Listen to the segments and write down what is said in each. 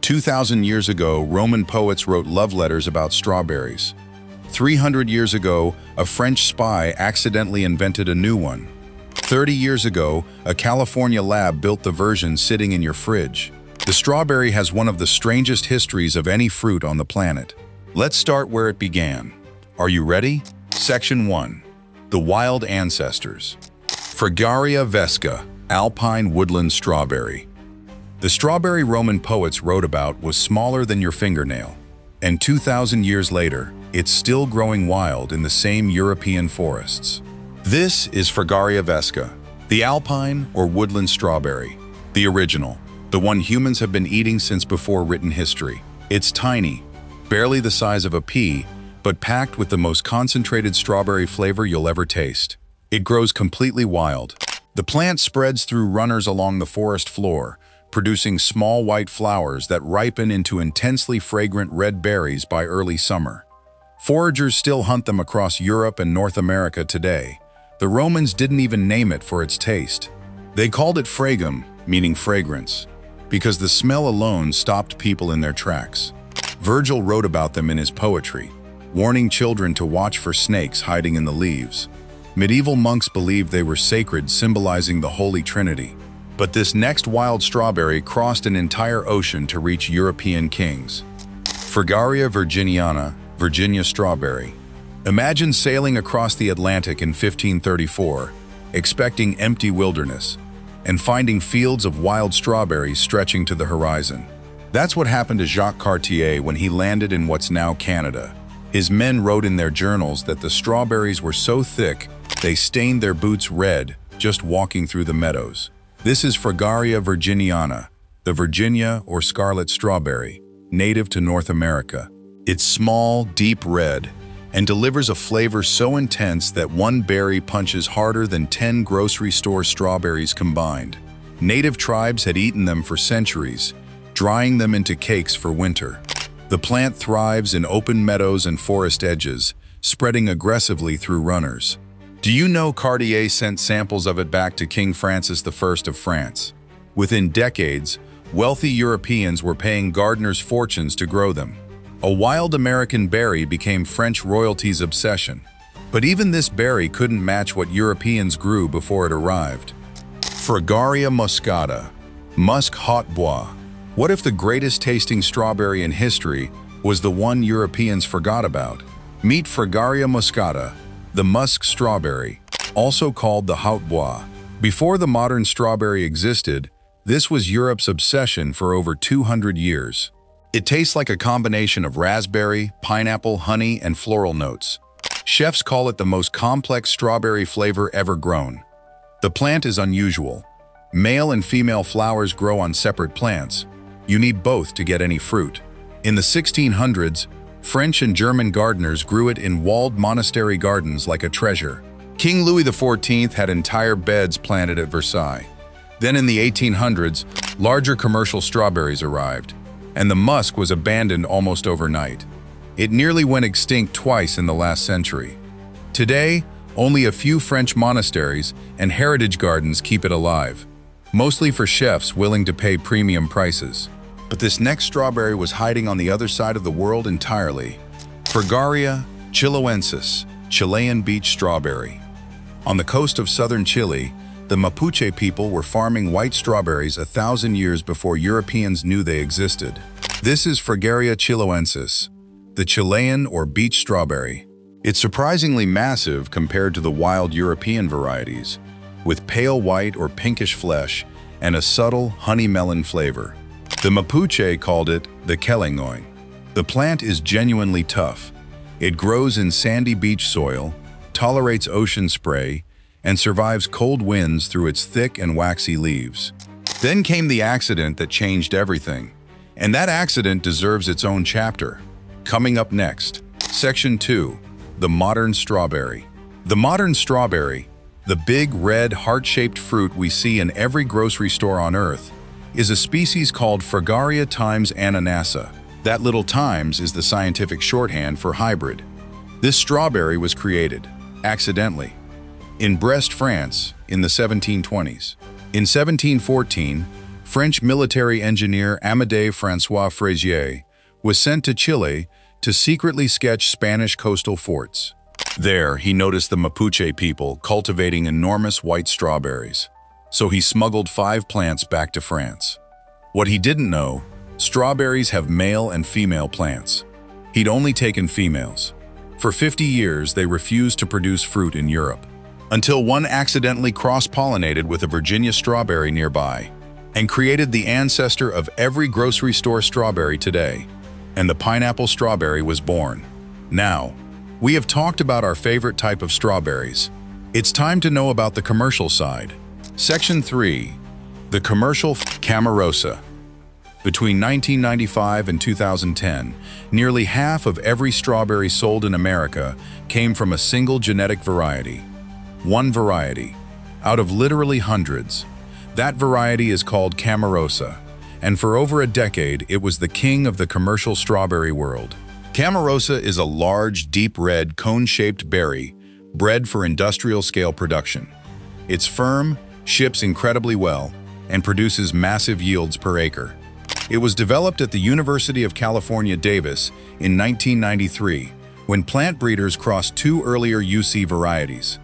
2,000 years ago, Roman poets wrote love letters about strawberries. 300 years ago, a French spy accidentally invented a new one. 30 years ago, a California lab built the version sitting in your fridge. The strawberry has one of the strangest histories of any fruit on the planet. Let's start where it began. Are you ready? Section 1. The Wild Ancestors. Fragaria vesca, alpine woodland strawberry. The strawberry Roman poets wrote about was smaller than your fingernail, and 2,000 years later, it's still growing wild in the same European forests. This is Fragaria vesca, the alpine or woodland strawberry, the original, the one humans have been eating since before written history. It's tiny, barely the size of a pea, but packed with the most concentrated strawberry flavor you'll ever taste. It grows completely wild. The plant spreads through runners along the forest floor, producing small white flowers that ripen into intensely fragrant red berries by early summer. Foragers still hunt them across Europe and North America today. The Romans didn't even name it for its taste. They called it fragum, meaning fragrance, because the smell alone stopped people in their tracks. Virgil wrote about them in his poetry, warning children to watch for snakes hiding in the leaves. Medieval monks believed they were sacred, symbolizing the Holy Trinity. But this next wild strawberry crossed an entire ocean to reach European kings. Fragaria virginiana, Virginia strawberry. Imagine sailing across the Atlantic in 1534, expecting empty wilderness, and finding fields of wild strawberries stretching to the horizon. That's what happened to Jacques Cartier when he landed in what's now Canada. His men wrote in their journals that the strawberries were so thick they stained their boots red just walking through the meadows. This is Fragaria virginiana, the Virginia or scarlet strawberry, native to North America. It's small, deep red, and delivers a flavor so intense that one berry punches harder than 10 grocery store strawberries combined. Native tribes had eaten them for centuries, drying them into cakes for winter. The plant thrives in open meadows and forest edges, spreading aggressively through runners. Do you know Cartier sent samples of it back to King Francis I of France? Within decades, wealthy Europeans were paying gardeners fortunes to grow them. A wild American berry became French royalty's obsession. But even this berry couldn't match what Europeans grew before it arrived. Fragaria moscata, musk hautbois. What if the greatest tasting strawberry in history was the one Europeans forgot about? Meet Fragaria moscata, the musk strawberry, also called the hautbois. Before the modern strawberry existed, this was Europe's obsession for over 200 years. It tastes like a combination of raspberry, pineapple, honey, and floral notes. Chefs call it the most complex strawberry flavor ever grown. The plant is unusual. Male and female flowers grow on separate plants. You need both to get any fruit. In the 1600s, French and German gardeners grew it in walled monastery gardens like a treasure. King Louis XIV had entire beds planted at Versailles. Then in the 1800s, larger commercial strawberries arrived, and the musk was abandoned almost overnight. It nearly went extinct twice in the last century. Today, only a few French monasteries and heritage gardens keep it alive, mostly for chefs willing to pay premium prices. But this next strawberry was hiding on the other side of the world entirely. Fragaria chiloensis, Chilean beach strawberry. On the coast of southern Chile, the Mapuche people were farming white strawberries 1,000 years before Europeans knew they existed. This is Fragaria chiloensis, the Chilean or beach strawberry. It's surprisingly massive compared to the wild European varieties, with pale white or pinkish flesh and a subtle honey melon flavor. The Mapuche called it the Kelengoy. The plant is genuinely tough. It grows in sandy beach soil, tolerates ocean spray, and survives cold winds through its thick and waxy leaves. Then came the accident that changed everything. And that accident deserves its own chapter. Coming up next, Section 2, the modern strawberry. The modern strawberry, the big red heart-shaped fruit we see in every grocery store on Earth, is a species called Fragaria times ananassa. That little times is the scientific shorthand for hybrid. This strawberry was created, accidentally, in Brest, France, in the 1720s. In 1714, French military engineer Amédée François Fraisier was sent to Chile to secretly sketch Spanish coastal forts. There, he noticed the Mapuche people cultivating enormous white strawberries. So he smuggled 5 plants back to France. What he didn't know, strawberries have male and female plants. He'd only taken females. For 50 years, they refused to produce fruit in Europe, until one accidentally cross-pollinated with a Virginia strawberry nearby and created the ancestor of every grocery store strawberry today. And the pineapple strawberry was born. Now, we have talked about our favorite type of strawberries. It's time to know about the commercial side. Section 3. The commercial Camarosa. Between 1995 and 2010, nearly half of every strawberry sold in America came from a single genetic variety. One variety, out of literally hundreds. That variety is called Camarosa, and for over a decade it was the king of the commercial strawberry world. Camarosa is a large, deep red, cone-shaped berry bred for industrial-scale production. It's firm, ships incredibly well, and produces massive yields per acre. It was developed at the University of California, Davis in 1993 when plant breeders crossed 2 earlier UC varieties,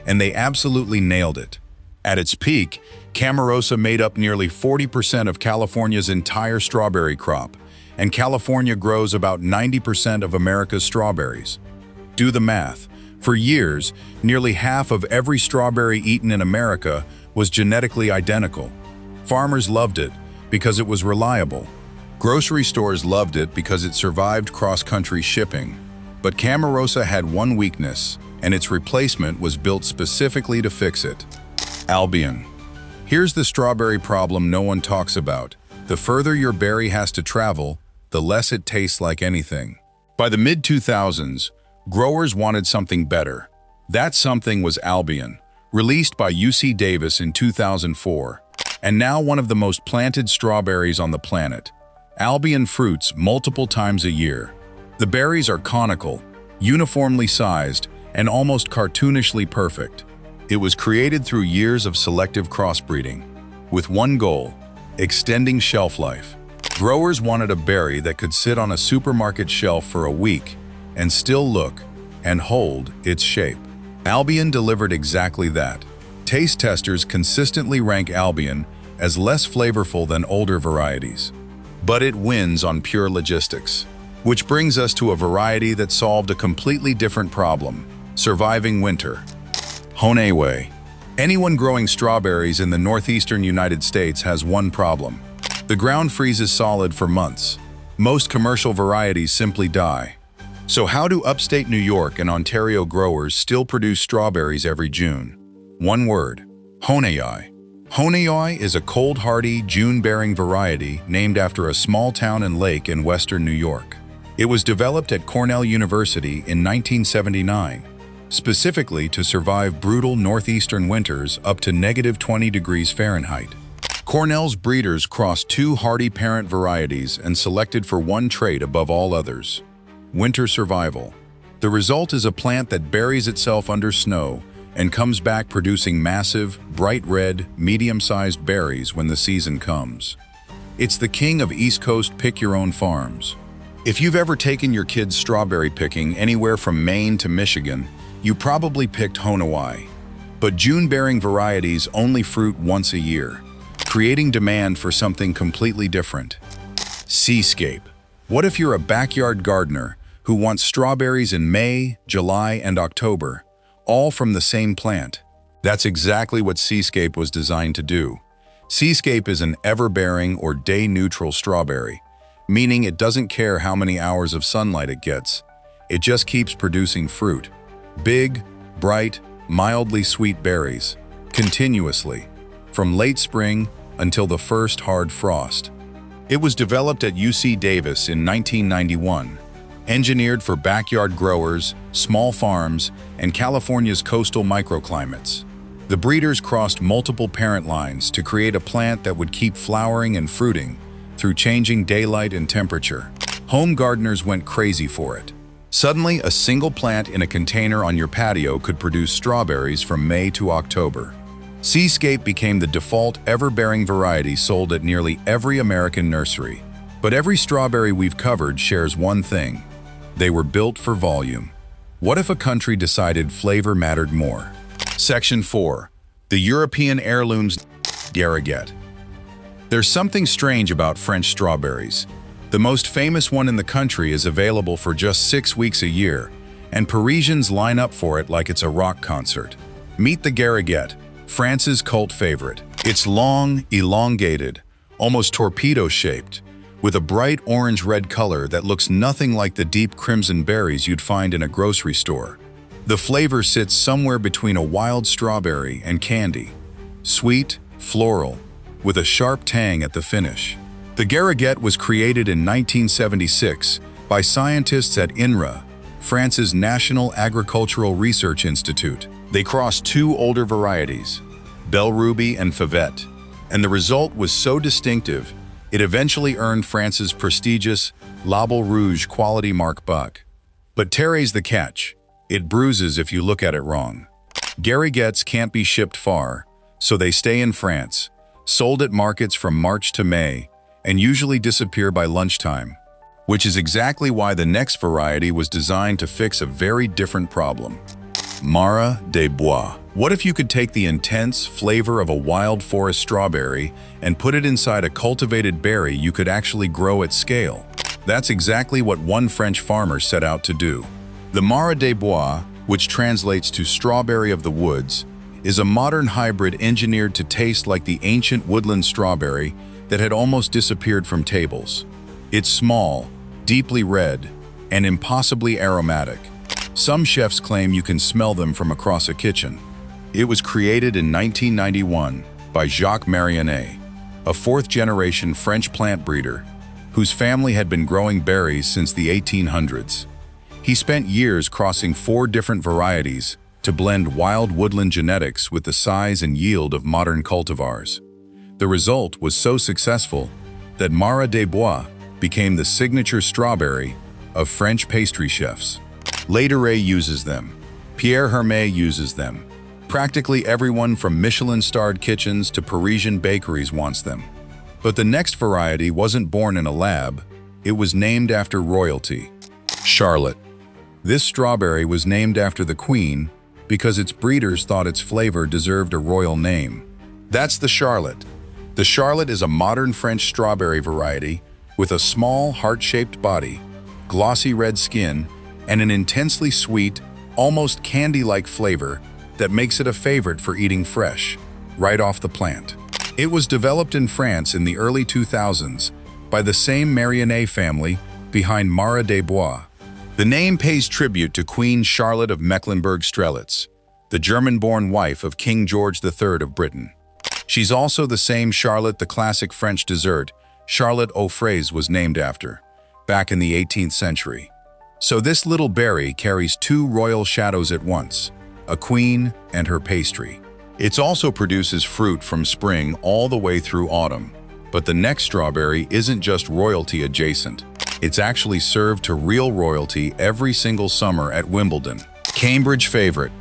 and they absolutely nailed it. At its peak, Camarosa made up nearly 40% of California's entire strawberry crop, and California grows about 90% of America's strawberries. Do the math. For years, nearly half of every strawberry eaten in America was genetically identical. Farmers loved it because it was reliable. Grocery stores loved it because it survived cross-country shipping. But Camarosa had one weakness, and its replacement was built specifically to fix it. Albion. Here's the strawberry problem no one talks about. The further your berry has to travel, the less it tastes like anything. By the mid-2000s, growers wanted something better. That something was Albion, released by UC Davis in 2004, and now one of the most planted strawberries on the planet. Albion fruits multiple times a year. The berries are conical, uniformly sized, and almost cartoonishly perfect. It was created through years of selective crossbreeding, with one goal: extending shelf life. Growers wanted a berry that could sit on a supermarket shelf for a week and still look and hold its shape. Albion delivered exactly that. Taste testers consistently rank Albion as less flavorful than older varieties. But it wins on pure logistics. Which brings us to a variety that solved a completely different problem: surviving winter. Honeyway. Anyone growing strawberries in the northeastern United States has one problem. The ground freezes solid for months. Most commercial varieties simply die. So how do upstate New York and Ontario growers still produce strawberries every June? One word: Honeyway. Honeyway is a cold, hardy, June-bearing variety named after a small town and lake in western New York. It was developed at Cornell University in 1979, specifically to survive brutal northeastern winters up to -20 degrees Fahrenheit. Cornell's breeders crossed 2 hardy parent varieties and selected for one trait above all others: winter survival. The result is a plant that buries itself under snow and comes back producing massive, bright red, medium-sized berries when the season comes. It's the king of East Coast pick-your-own farms. If you've ever taken your kids strawberry picking anywhere from Maine to Michigan, you probably picked Honeyway. But June-bearing varieties only fruit once a year, creating demand for something completely different. Seascape. What if you're a backyard gardener who wants strawberries in May, July, and October, all from the same plant? That's exactly what Seascape was designed to do. Seascape is an ever-bearing or day-neutral strawberry, meaning it doesn't care how many hours of sunlight it gets. It just keeps producing fruit. Big, bright, mildly sweet berries, continuously, from late spring until the first hard frost. It was developed at UC Davis in 1991, engineered for backyard growers, small farms, and California's coastal microclimates. The breeders crossed multiple parent lines to create a plant that would keep flowering and fruiting through changing daylight and temperature. Home gardeners went crazy for it. Suddenly, a single plant in a container on your patio could produce strawberries from May to October. Seascape became the default ever-bearing variety sold at nearly every American nursery. But every strawberry we've covered shares one thing. They were built for volume. What if a country decided flavor mattered more? Section 4. The European Heirlooms Gariguette. There's something strange about French strawberries. The most famous one in the country is available for just 6 weeks a year, and Parisians line up for it like it's a rock concert. Meet the Gariguette, France's cult favorite. It's long, elongated, almost torpedo-shaped, with a bright orange-red color that looks nothing like the deep crimson berries you'd find in a grocery store. The flavor sits somewhere between a wild strawberry and candy. Sweet, floral, with a sharp tang at the finish. The Gariguette was created in 1976 by scientists at INRA, France's National Agricultural Research Institute. They crossed two older varieties, Belle Ruby and Favette, and the result was so distinctive, it eventually earned France's prestigious Label Rouge quality mark buck. But there's the catch. It bruises if you look at it wrong. Gariguettes can't be shipped far, so they stay in France, sold at markets from March to May, and usually disappear by lunchtime, which is exactly why the next variety was designed to fix a very different problem. Mara des Bois. What if you could take the intense flavor of a wild forest strawberry and put it inside a cultivated berry you could actually grow at scale? That's exactly what one French farmer set out to do. The Mara des Bois, which translates to strawberry of the woods, is a modern hybrid engineered to taste like the ancient woodland strawberry that had almost disappeared from tables. It's small, deeply red, and impossibly aromatic. Some chefs claim you can smell them from across a kitchen. It was created in 1991 by Jacques Marionnet, a fourth-generation French plant breeder whose family had been growing berries since the 1800s. He spent years crossing 4 different varieties to blend wild woodland genetics with the size and yield of modern cultivars. The result was so successful that Mara des Bois became the signature strawberry of French pastry chefs. Ladurée uses them. Pierre Hermé uses them. Practically everyone from Michelin-starred kitchens to Parisian bakeries wants them. But the next variety wasn't born in a lab. It was named after royalty. Charlotte. This strawberry was named after the Queen because its breeders thought its flavor deserved a royal name. That's the Charlotte. The Charlotte is a modern French strawberry variety with a small, heart-shaped body, glossy red skin, and an intensely sweet, almost candy-like flavor that makes it a favorite for eating fresh, right off the plant. It was developed in France in the early 2000s by the same Marionnet family behind Mara des Bois. The name pays tribute to Queen Charlotte of Mecklenburg-Strelitz, the German-born wife of King George III of Britain. She's also the same Charlotte the classic French dessert, Charlotte aux fraises, was named after, back in the 18th century. So this little berry carries 2 royal shadows at once, a queen and her pastry. It also produces fruit from spring all the way through autumn. But the next strawberry isn't just royalty adjacent. It's actually served to real royalty every single summer at Wimbledon. Cambridge favorite.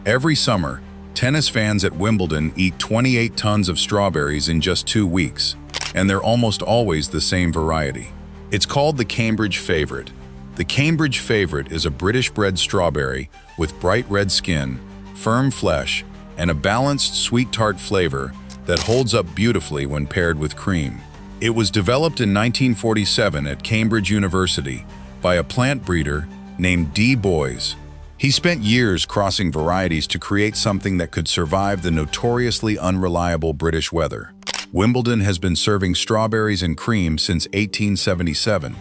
Every summer, tennis fans at Wimbledon eat 28 tons of strawberries in just 2 weeks, and they're almost always the same variety. It's called the Cambridge favorite. The Cambridge favorite is a British-bred strawberry with bright red skin, firm flesh, and a balanced sweet-tart flavor that holds up beautifully when paired with cream. It was developed in 1947 at Cambridge University by a plant breeder named D. Boys. He spent years crossing varieties to create something that could survive the notoriously unreliable British weather. Wimbledon has been serving strawberries and cream since 1877.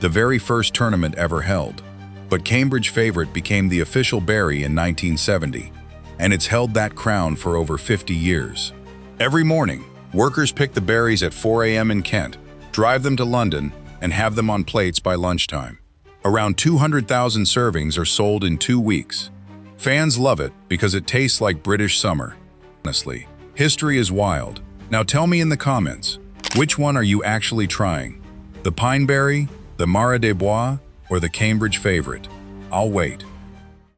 The very first tournament ever held. But Cambridge favorite became the official berry in 1970, and it's held that crown for over 50 years. Every morning, workers pick the berries at 4 a.m. in Kent, drive them to London, and have them on plates by lunchtime. Around 200,000 servings are sold in 2 weeks. Fans love it because it tastes like British summer. Honestly, history is wild. Now tell me in the comments, which one are you actually trying? The pineberry, the Mara des Bois, or the Cambridge favorite? I'll wait.